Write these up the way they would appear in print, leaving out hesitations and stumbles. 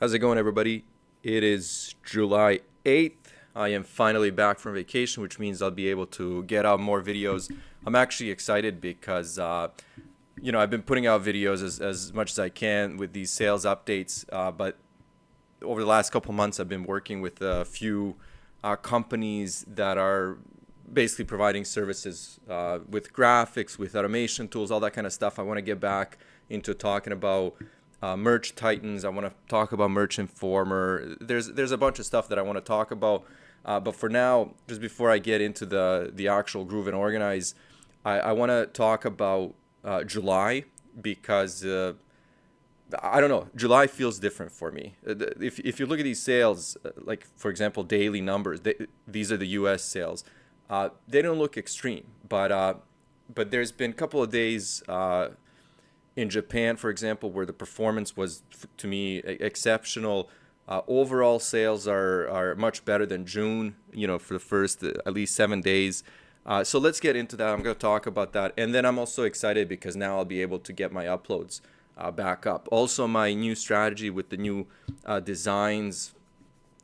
How's it going, everybody? It is July 8th. I am finally back from vacation, which means I'll be able to get out more videos. I'm actually excited because, I've been putting out videos as much as I can with these sales updates. But over the last couple months, I've been working with a few companies that are basically providing services with graphics, with automation tools, all that kind of stuff. I want to get back into talking about Merch Titans. I want to talk about Merch Informer. There's a bunch of stuff that I want to talk about. But for now, just before I get into the actual Groove and Organize, I want to talk about July because I don't know. July feels different for me. If you look at these sales, like for example, daily numbers, these are the U.S. sales. They don't look extreme, but there's been a couple of days in Japan, for example, where the performance was to me exceptional. Overall sales are much better than June. For the first at least 7 days. So let's get into that. I'm going to talk about that, and then I'm also excited because now I'll be able to get my uploads back up. Also, my new strategy with the new designs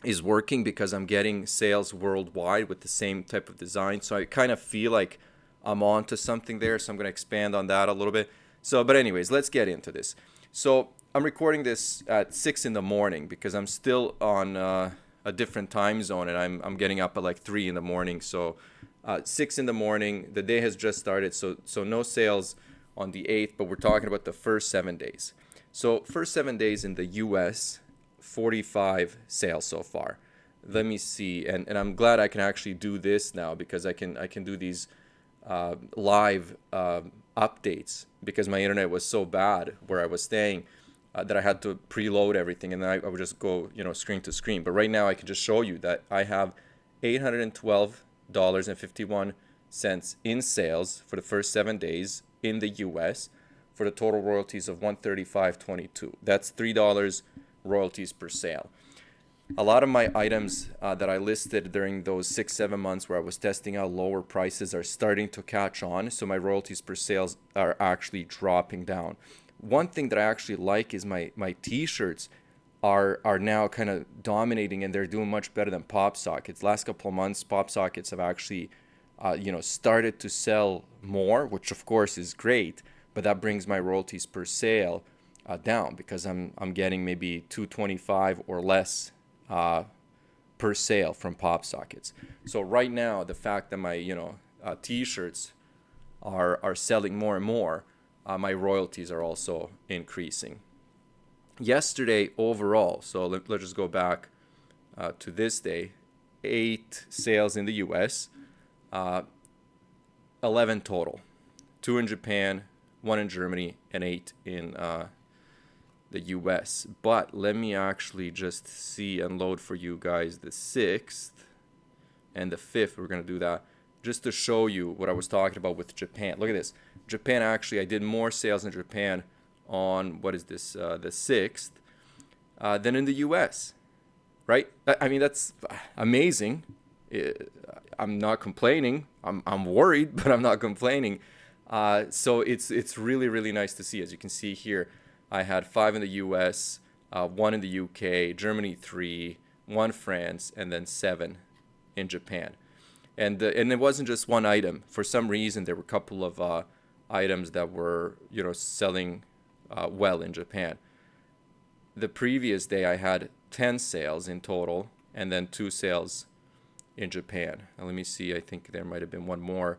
is working because I'm getting sales worldwide with the same type of design. So I kind of feel like I'm on to something there. So I'm going to expand on that a little bit. But anyways, let's get into this. So I'm recording this at 6 in the morning because I'm still on a different time zone, and I'm getting up at like 3 in the morning. So 6 in the morning, the day has just started. So no sales on the 8th, but we're talking about the first 7 days. So first 7 days in the US, 45 sales so far. Let me see, and I'm glad I can actually do this now because I can do these live updates because my internet was so bad where I was staying that I had to preload everything, and then I would just go screen to screen. But right now I can just show you that I have $812.51 in sales for the first 7 days in the US for the total royalties of $135.22. That's $3 royalties per sale. A lot of my items that I listed during those 6-7 months where I was testing out lower prices are starting to catch on, so my royalties per sales are actually dropping down. One thing that I actually like is my t-shirts are now kind of dominating, and they're doing much better than pop sockets. Last couple of months, pop sockets have actually started to sell more, which of course is great, but that brings my royalties per sale down because I'm getting maybe $2.25 or less per sale from pop sockets. So right now, the fact that my t-shirts are selling more and more, my royalties are also increasing. Yesterday overall, so let's just go back to this day, 8 sales in the US, 11 total, 2 in Japan, 1 in Germany, and 8 in the US. But let me actually just see and load for you guys the 6th and the 5th. We're going to do that just to show you what I was talking about with Japan. Look at this. Japan, actually, I did more sales in Japan on, the 6th than in the US, right? I mean, that's amazing. I'm not complaining. I'm worried, but I'm not complaining. So it's really, really nice to see. As you can see here, I had 5 in the US, 1 in the UK, Germany 3, 1 France, and then 7 in Japan. And it wasn't just one item. For some reason, there were a couple of items that were selling well in Japan. The previous day, I had 10 sales in total, and then 2 sales in Japan. Now, let me see. I think there might have been one more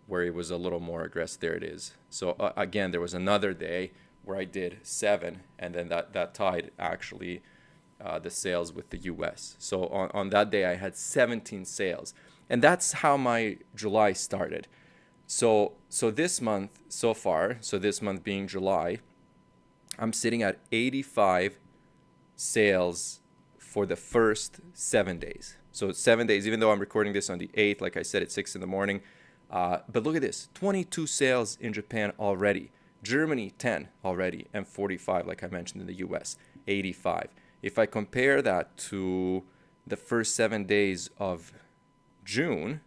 where it was a little more aggressive. There it is. So again, there was another day where I did 7, and then that tied actually the sales with the US. So on that day, I had 17 sales, and that's how my July started. So this month so far, so this month being July, I'm sitting at 85 sales for the first 7 days. So 7 days, even though I'm recording this on the 8th, like I said, at 6 in the morning. But look at this, 22 sales in Japan already. Germany, 10 already, and 45, like I mentioned, in the US, 85. If I compare that to the first 7 days of June,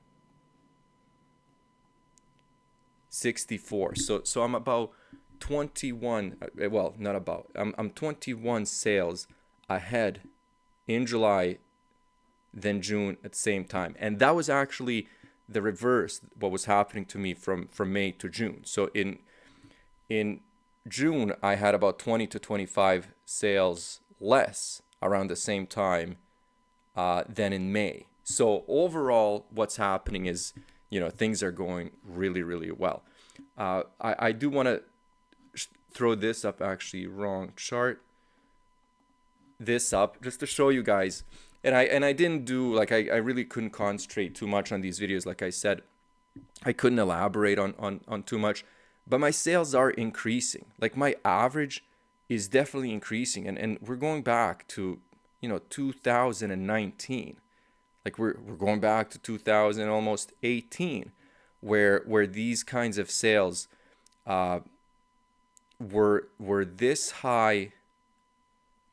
64. So I'm about 21, well, not about, I'm 21 sales ahead in July than June at the same time. And that was actually the reverse, what was happening to me from May to June. So in June, I had about 20 to 25 sales less around the same time than in May. So overall, what's happening is, things are going really, really well. I do want to throw this up, actually, wrong chart. This up just to show you guys. And I didn't do, like, I really couldn't concentrate too much on these videos. Like I said, I couldn't elaborate on too much, but my sales are increasing. Like, my average is definitely increasing. And we're going back to, 2019. Like, we're going back to 2000, almost 18, where these kinds of sales were this high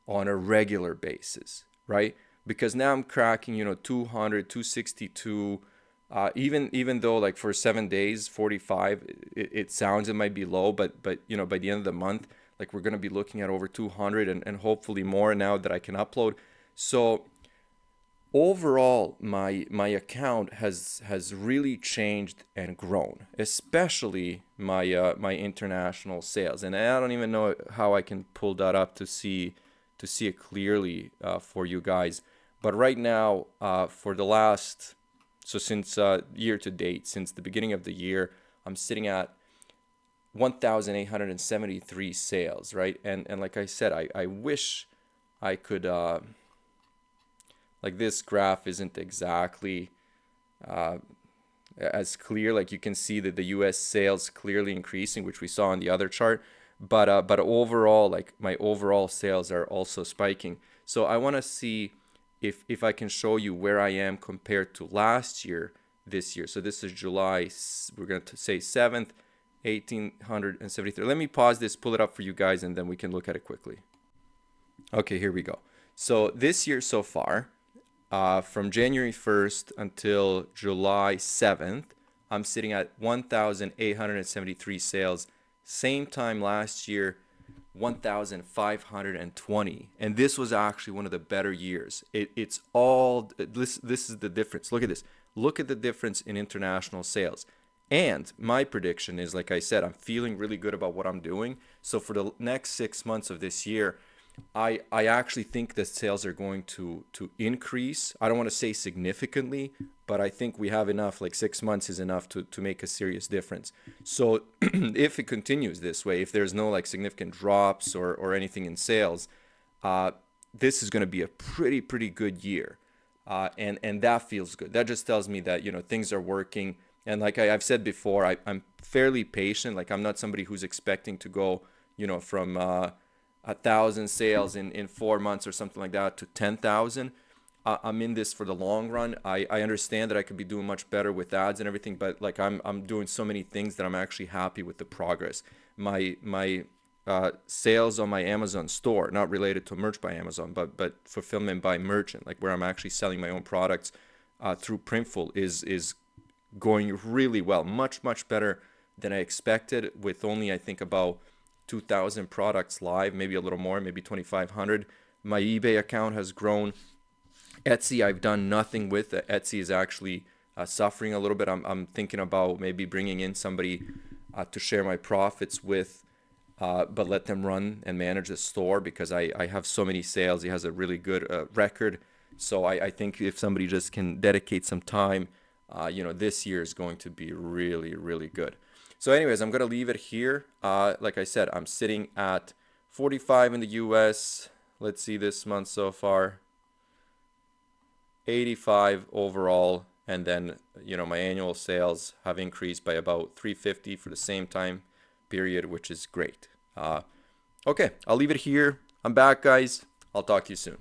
on a regular basis, right? Because now I'm cracking, 200, 262, even though, like, for 7 days, 45, it sounds, it might be low, but by the end of the month, like, we're going to be looking at over 200 and hopefully more now that I can upload. So overall, my account has really changed and grown, especially my my international sales. And I don't even know how I can pull that up to see it clearly for you guys. But right now, for the last, so since year to date, since the beginning of the year, I'm sitting at 1,873 sales, right? And like I said, I wish I could, like, this graph isn't exactly as clear. Like, you can see that the US sales clearly increasing, which we saw on the other chart. But overall, like, my overall sales are also spiking. So I want to see if I can show you where I am compared to last year, this year. So this is July, we're going to say 7th, 1,873. Let me pause this, pull it up for you guys, and then we can look at it quickly. Okay, here we go. So this year so far, from January 1st until July 7th, I'm sitting at 1,873 sales. Same time last year, 1,520. And this was actually one of the better years. It's all, this is the difference. Look at this. Look at the difference in international sales. And my prediction is, like I said, I'm feeling really good about what I'm doing. So for the next 6 months of this year, I actually think that sales are going to increase. I don't want to say significantly, but I think we have enough, like 6 months is enough to make a serious difference. So if it continues this way, if there's no, like, significant drops or anything in sales, this is going to be a pretty good year. And that feels good. That just tells me that, things are working. And like I've said before, I'm fairly patient. Like, I'm not somebody who's expecting to go, from 1,000 sales in 4 months or something like that to 10,000. I'm in this for the long run. I understand that I could be doing much better with ads and everything, but, like, I'm doing so many things that I'm actually happy with the progress. My sales on my Amazon store, not related to Merch by Amazon, but fulfillment by merchant, like where I'm actually selling my own products through Printful, is going really well, much better than I expected, with only, I think, about 2,000 products live, maybe a little more, maybe 2,500. My eBay account has grown. Etsy, I've done nothing with. Etsy is actually suffering a little bit. I'm thinking about maybe bringing in somebody to share my profits with, but let them run and manage the store, because I have so many sales. He has a really good record. So I think if somebody just can dedicate some time, this year is going to be really good. So anyways, I'm going to leave it here. Like I said, I'm sitting at 45 in the US. Let's see this month so far. 85 overall. And then, my annual sales have increased by about 350 for the same time period, which is great. Okay, I'll leave it here. I'm back, guys. I'll talk to you soon.